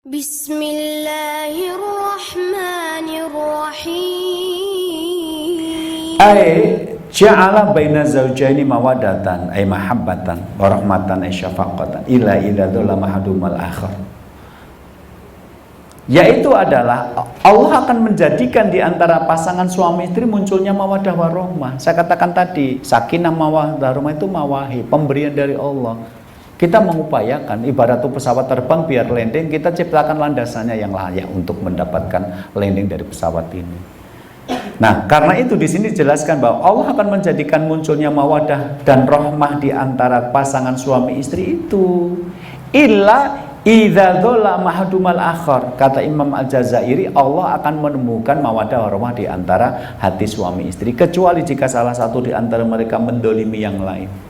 Bismillahirrahmanirrahim. Ja'ala baina zawjaini mawadatan ay mahabbatan wa rahmatan ay syafaqatan ila idza mahadumal akhar. Yaitu adalah Allah akan menjadikan di antara pasangan suami istri munculnya mawadah warahmah. Saya katakan tadi, sakinah mawadah warahmah itu mawahi, pemberian dari Allah. Kita mengupayakan ibarat pesawat terbang biar landing, kita ciptakan landasannya yang layak untuk mendapatkan landing dari pesawat ini. Nah, karena itu di sini dijelaskan bahwa Allah akan menjadikan munculnya mawadah dan rahmah di antara pasangan suami istri itu. Illa idza dzalla mahdumal akhar. Kata Imam Al-Jazairi, Allah akan menemukan mawadah warahmah di antara hati suami istri kecuali jika salah satu di antara mereka mendolimi yang lain.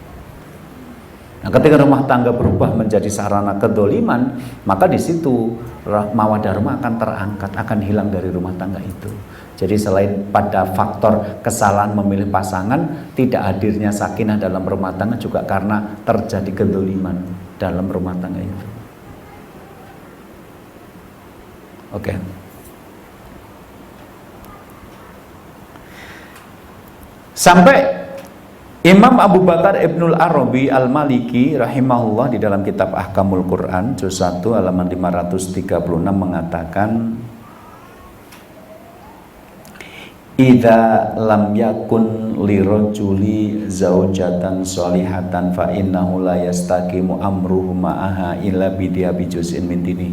Nah, ketika rumah tangga berubah menjadi sarana kedoliman, maka di situ mawadah rahmah akan terangkat, akan hilang dari rumah tangga itu. Jadi selain pada faktor kesalahan memilih pasangan, tidak hadirnya sakinah dalam rumah tangga juga karena terjadi kedoliman dalam rumah tangga itu. Oke. Sampai Imam Abu Bakar Ibnul Arabi Al-Maliki rahimahullah di dalam kitab Ahkamul Quran juz 1 halaman 536 mengatakan, idza lam yakun lirajuli zaujatan sholihatan fa innahu la yastaqimu amruhu ma'aha illa bidiabi juz'in min dini.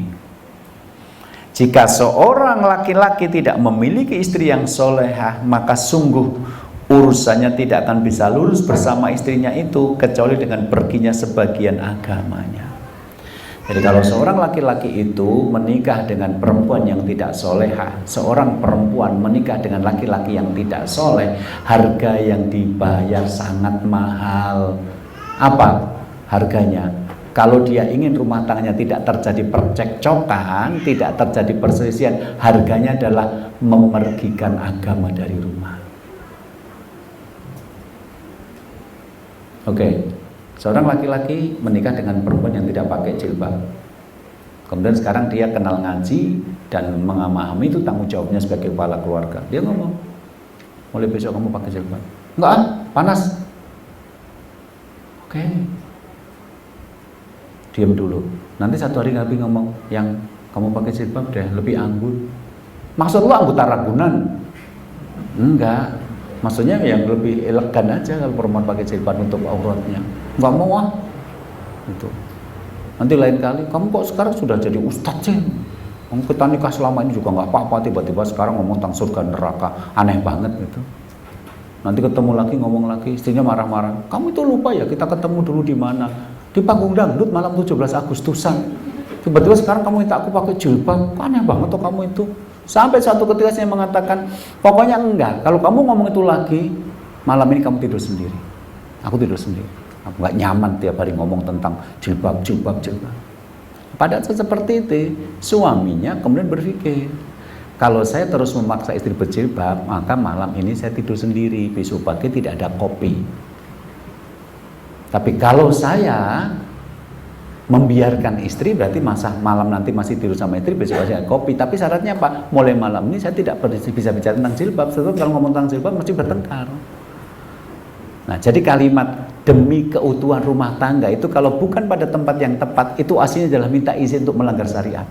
Jika seorang laki-laki tidak memiliki istri yang solehah, maka sungguh urusannya tidak akan bisa lurus bersama istrinya itu kecuali dengan perginya sebagian agamanya. Jadi kalau seorang laki-laki itu menikah dengan perempuan yang tidak solehah, seorang perempuan menikah dengan laki-laki yang tidak soleh, harga yang dibayar sangat mahal. Apa harganya? Kalau dia ingin rumah tangganya tidak terjadi percekcokan, tidak terjadi perselisihan, harganya adalah memergikan agama dari rumah. Oke, seorang laki-laki menikah dengan perempuan yang tidak pakai jilbab. Kemudian sekarang dia kenal ngaji dan memahami itu tanggung jawabnya sebagai kepala keluarga. Dia ngomong, mulai besok kamu pakai jilbab. Enggak, panas. Oke, diam dulu. Nanti satu hari Nabi ngomong, yang kamu pakai jilbab deh lebih anggun. Maksud lu anggota Ragunan? Enggak. Maksudnya yang lebih elegan aja kalau perempuan pakai jilbab untuk auratnya. Nggak mau ah. Itu. Nanti lain kali, kamu kok sekarang sudah jadi ustadz sih? Kita nikah selama ini juga nggak apa-apa, tiba-tiba sekarang ngomong tentang surga neraka, aneh banget gitu. Nanti ketemu lagi ngomong lagi, istrinya marah-marah. Kamu itu lupa ya kita ketemu dulu di mana? Di panggung dangdut malam 17 Agustusan. Tiba-tiba sekarang kamu minta aku pakai jilbab, aneh banget tuh kamu itu. Sampai suatu ketika saya mengatakan, pokoknya enggak, kalau kamu ngomong itu lagi, malam ini kamu tidur sendiri. Aku tidur sendiri. Aku nggak nyaman tiap hari ngomong tentang jilbab. Padahal seperti itu, suaminya kemudian berpikir, kalau saya terus memaksa istri berjilbab, maka malam ini saya tidur sendiri, besok pagi tidak ada kopi. Tapi kalau saya membiarkan istri, berarti masa malam nanti masih tidur sama istri, besok aja kopi. Tapi syaratnya apa? Mulai malam ini saya tidak bisa bicara tentang jilbab. Sebab kalau ngomong tentang jilbab mesti bertengkar. Nah, jadi kalimat demi keutuhan rumah tangga itu kalau bukan pada tempat yang tepat, itu aslinya adalah minta izin untuk melanggar syariat.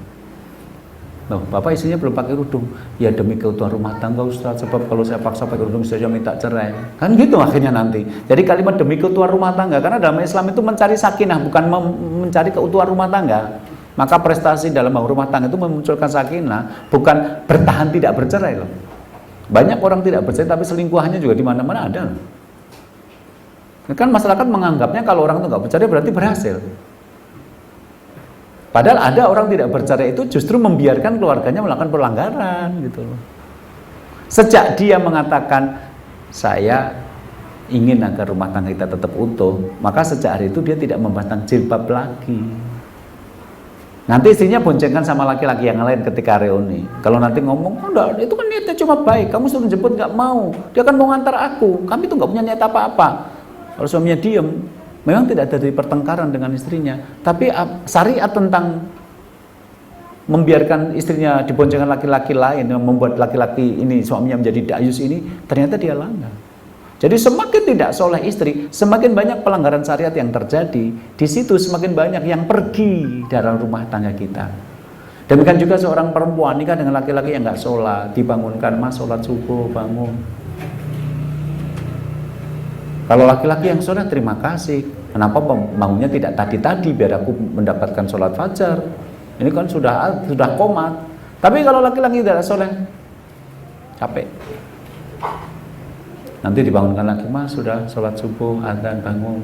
Loh, Bapak istrinya belum pakai kerudung. Ya demi keutuhan rumah tangga Ustaz, sebab kalau saya paksa pakai kerudung saya minta cerai. Kan gitu akhirnya nanti. Jadi kalimat demi keutuhan rumah tangga, karena dalam Islam itu mencari sakinah, bukan mencari keutuhan rumah tangga. Maka prestasi dalam rumah tangga itu memunculkan sakinah, bukan bertahan tidak bercerai loh. Banyak orang tidak bercerai tapi selingkuhannya juga di mana-mana ada loh. Kan masyarakat menganggapnya kalau orang itu nggak bercerai berarti berhasil. Padahal ada orang tidak bercerai itu justru membiarkan keluarganya melakukan pelanggaran gitu loh. Sejak dia mengatakan saya ingin agar rumah tangga kita tetap utuh, maka sejak hari itu dia tidak membahas tentang jilbab lagi. Nanti istrinya boncengkan sama laki-laki yang lain ketika reuni. Kalau nanti ngomong, oh enggak, itu kan niatnya cuma baik, kamu suruh jemput nggak mau, dia kan mau ngantar aku, kami itu nggak punya niat apa-apa. Kalau suaminya diem, memang tidak ada pertengkaran dengan istrinya, tapi syariat tentang membiarkan istrinya diboncengkan laki-laki lain, yang membuat laki-laki ini suaminya menjadi dayus ini, ternyata dia langgar. Jadi semakin tidak soleh istri, semakin banyak pelanggaran syariat yang terjadi. Di situ semakin banyak yang pergi dalam rumah tangga kita. Demikian juga seorang perempuan nikah dengan laki-laki yang nggak sholat, dibangunkan, mas sholat subuh, bangun. Kalau laki-laki yang sholat, terima kasih. Kenapa bangunnya tidak tadi-tadi biar aku mendapatkan sholat fajar? Ini kan sudah komat. Tapi kalau laki-laki tidak sholat, capek. Nanti dibangunkan lagi, mas sudah sholat subuh, adzan, bangun.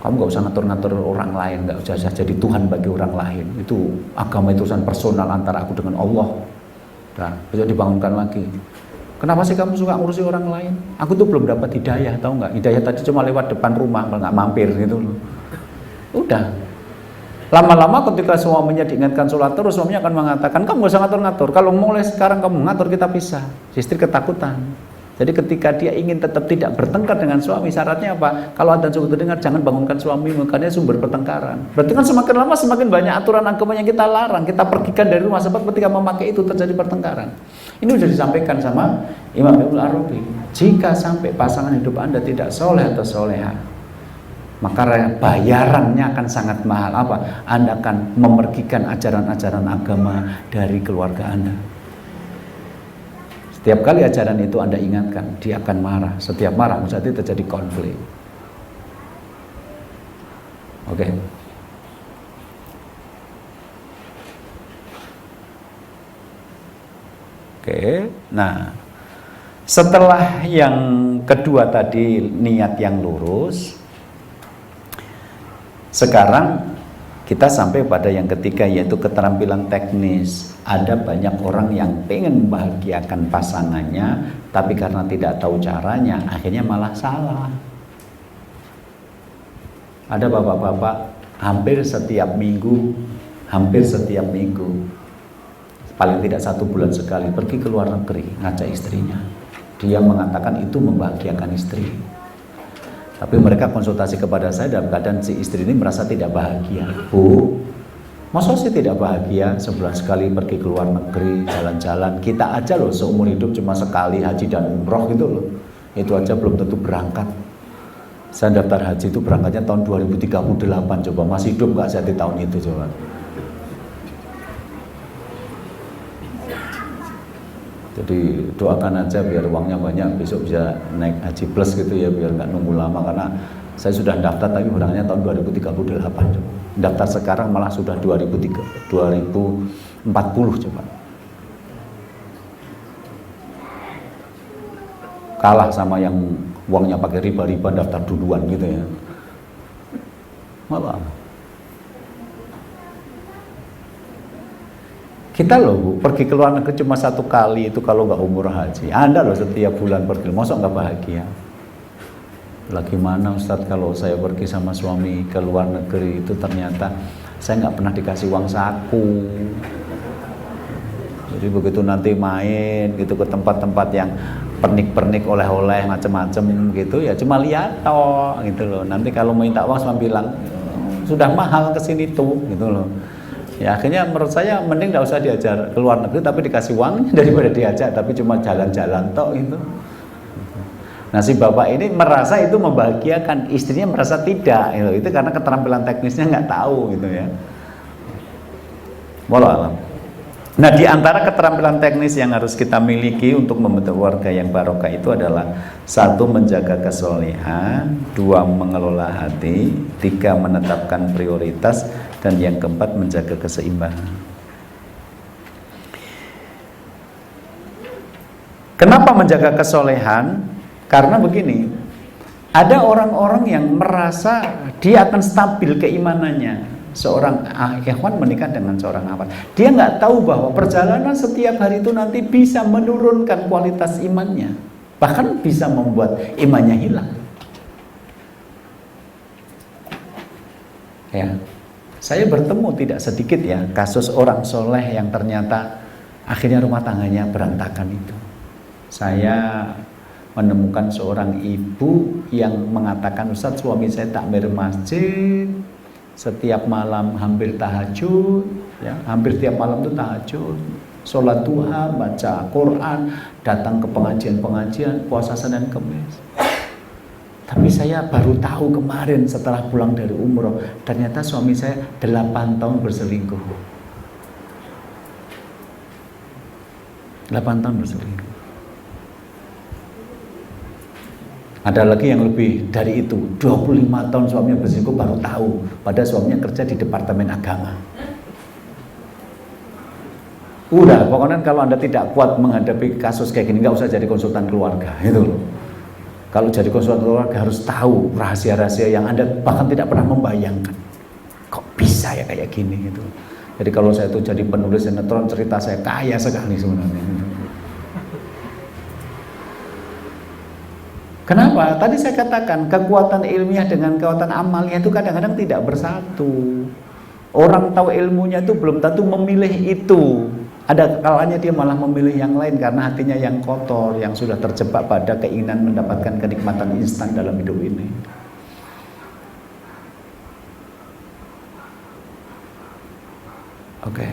Kamu gak usah ngatur-ngatur orang lain, gak usah jadi Tuhan bagi orang lain. Itu agama, itu urusan personal antara aku dengan Allah. Nah, besok dibangunkan lagi. Kenapa sih kamu suka ngurusi orang lain? Aku tuh belum dapat hidayah, tahu nggak? Hidayah tadi cuma lewat depan rumah, nggak mampir gitu loh. Udah. Lama-lama ketika suaminya diingatkan sholat terus, suaminya akan mengatakan, kamu gak usah ngatur-ngatur. Kalau mulai sekarang kamu ngatur, kita pisah. Istri ketakutan. Jadi ketika dia ingin tetap tidak bertengkar dengan suami, syaratnya apa? Kalau adzan subuh terdengar, jangan bangunkan suamimu, karena sumber pertengkaran. Berarti kan semakin lama semakin banyak aturan agama yang kita larang, kita pergikan dari rumah, sebab ketika memakai itu terjadi pertengkaran. Ini sudah disampaikan sama Imam Ibnu Arabi. Jika sampai pasangan hidup Anda tidak soleh atau soleha, maka bayarannya akan sangat mahal. Apa? Anda akan memergikan ajaran-ajaran agama dari keluarga Anda. Setiap kali ajaran itu Anda ingatkan, dia akan marah. Setiap marah, berarti terjadi konflik. Oke. Oke. Nah, setelah yang kedua tadi niat yang lurus, sekarang kita sampai pada yang ketiga, yaitu keterampilan teknis. Ada banyak orang yang pengen membahagiakan pasangannya, tapi karena tidak tahu caranya, akhirnya malah salah. Ada bapak-bapak hampir setiap minggu, paling tidak 1 bulan sekali pergi ke luar negeri ngajak istrinya. Dia mengatakan itu membahagiakan istri. Tapi mereka konsultasi kepada saya dalam keadaan si istri ini merasa tidak bahagia. Bu, masa sih tidak bahagia sebulan sekali pergi ke luar negeri, jalan-jalan. Kita aja loh seumur hidup cuma sekali haji dan umroh gitu loh. Itu aja belum tentu berangkat. Saya daftar haji itu berangkatnya tahun 2038. Coba masih hidup nggak saya di tahun itu coba. Jadi doakan aja biar uangnya banyak, besok bisa naik haji plus gitu ya, biar nggak nunggu lama. Karena saya sudah daftar tapi berangkatnya tahun 2038 coba. Daftar sekarang malah sudah 2040 coba. Kalah sama yang uangnya pakai riba-riba daftar duluan gitu ya. Malah kita loh Bu, pergi ke luar negeri cuma 1 kali itu kalau nggak umroh haji. Anda loh setiap bulan pergi, masa nggak bahagia? Lah gimana Ustadz kalau saya pergi sama suami ke luar negeri itu ternyata saya nggak pernah dikasih uang saku. Jadi begitu nanti main gitu ke tempat-tempat yang pernik-pernik oleh-oleh macam-macam gitu ya cuma lihat toh gitu loh. Nanti kalau minta uang sama bilang sudah mahal kesini tuh gitu loh. Ya akhirnya menurut saya mending gak usah diajar ke luar negeri tapi dikasih uangnya daripada diajak tapi cuma jalan-jalan tok itu. Nah si bapak ini merasa itu membahagiakan, istrinya merasa tidak gitu. Itu karena keterampilan teknisnya nggak tahu gitu ya. Wallahu alam. Nah di antara keterampilan teknis yang harus kita miliki untuk membentuk keluarga yang barokah itu adalah 1. Menjaga kesolehan, 2. Mengelola hati, 3. Menetapkan prioritas, dan yang keempat menjaga keseimbangan. Kenapa menjaga kesolehan? Karena begini, ada orang-orang yang merasa dia akan stabil keimanannya. Seorang ikhwan menikah dengan seorang akhwat, dia nggak tahu bahwa perjalanan setiap hari itu nanti bisa menurunkan kualitas imannya, bahkan bisa membuat imannya hilang. Ya, saya bertemu tidak sedikit ya kasus orang soleh yang ternyata akhirnya rumah tangganya berantakan itu. Saya menemukan seorang ibu yang mengatakan, Ustadz suami saya takmir masjid, setiap malam hampir tahajud, Ya, hampir tiap malam itu tahajud, sholat duha, baca Quran, datang ke pengajian-pengajian, puasa Senin Kemis. Tapi saya baru tahu kemarin setelah pulang dari umroh, ternyata suami saya 8 tahun berselingkuh. 8 tahun berselingkuh. Ada lagi yang lebih dari itu, 25 tahun suaminya berselingkuh baru tahu, padahal suaminya kerja di Departemen Agama. Udah, pokoknya kalau Anda tidak kuat menghadapi kasus kayak gini, nggak usah jadi konsultan keluarga, itu loh. Kalau jadi konsultan keluarga harus tahu rahasia-rahasia yang Anda bahkan tidak pernah membayangkan. Kok bisa ya kayak gini gitu. Jadi kalau saya itu jadi penulis sinetron, cerita saya kaya sekali sebenarnya. Kenapa? Tadi saya katakan kekuatan ilmiah dengan kekuatan amalnya itu kadang-kadang tidak bersatu. Orang tahu ilmunya itu belum tentu memilih itu. Ada kalanya dia malah memilih yang lain karena hatinya yang kotor, yang sudah terjebak pada keinginan mendapatkan kenikmatan instan dalam hidup ini. Oke.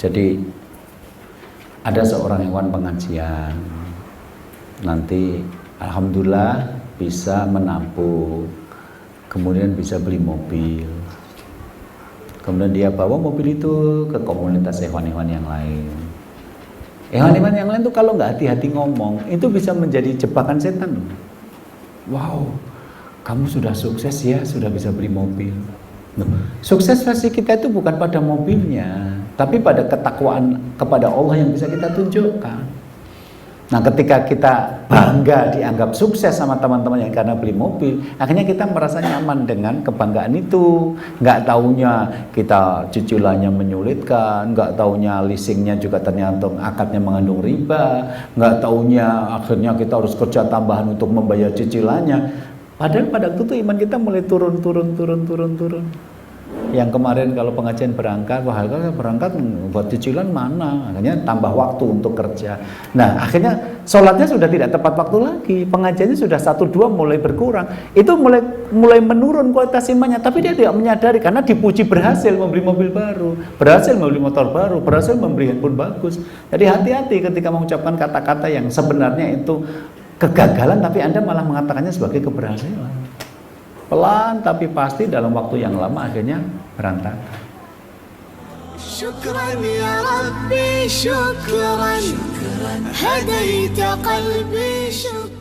Jadi ada seorang hewan pengajian, nanti alhamdulillah bisa menampung, kemudian bisa beli mobil, kemudian dia bawa mobil itu ke komunitas hewan-hewan yang lain. Hewan-hewan yang lain tuh kalau nggak hati-hati ngomong, itu bisa menjadi jebakan setan. Wow, kamu sudah sukses ya, sudah bisa beli mobil. Sukses versi kita itu bukan pada mobilnya, tapi pada ketakwaan kepada Allah yang bisa kita tunjukkan. Nah, ketika kita bangga dianggap sukses sama teman-teman yang karena beli mobil, akhirnya kita merasa nyaman dengan kebanggaan itu. Nggak taunya kita cicilannya menyulitkan, nggak taunya leasingnya juga ternyata akadnya mengandung riba, nggak taunya akhirnya kita harus kerja tambahan untuk membayar cicilannya. Padahal pada waktu itu iman kita mulai turun. Yang kemarin kalau pengajian berangkat, wah kalau berangkat buat cicilan mana? Akhirnya tambah waktu untuk kerja. Nah akhirnya sholatnya sudah tidak tepat waktu lagi, pengajiannya sudah 1-2 mulai berkurang. Itu mulai menurun kualitas imannya, tapi dia tidak menyadari karena dipuji berhasil membeli mobil baru, berhasil membeli motor baru, berhasil membeli handphone bagus. Jadi hati-hati ketika mengucapkan kata-kata yang sebenarnya itu kegagalan, tapi Anda malah mengatakannya sebagai keberhasilan. Pelan tapi pasti dalam waktu yang lama akhirnya berantakan. Syukran ya Rabbi, syukran, hadaita qalbi, syukran.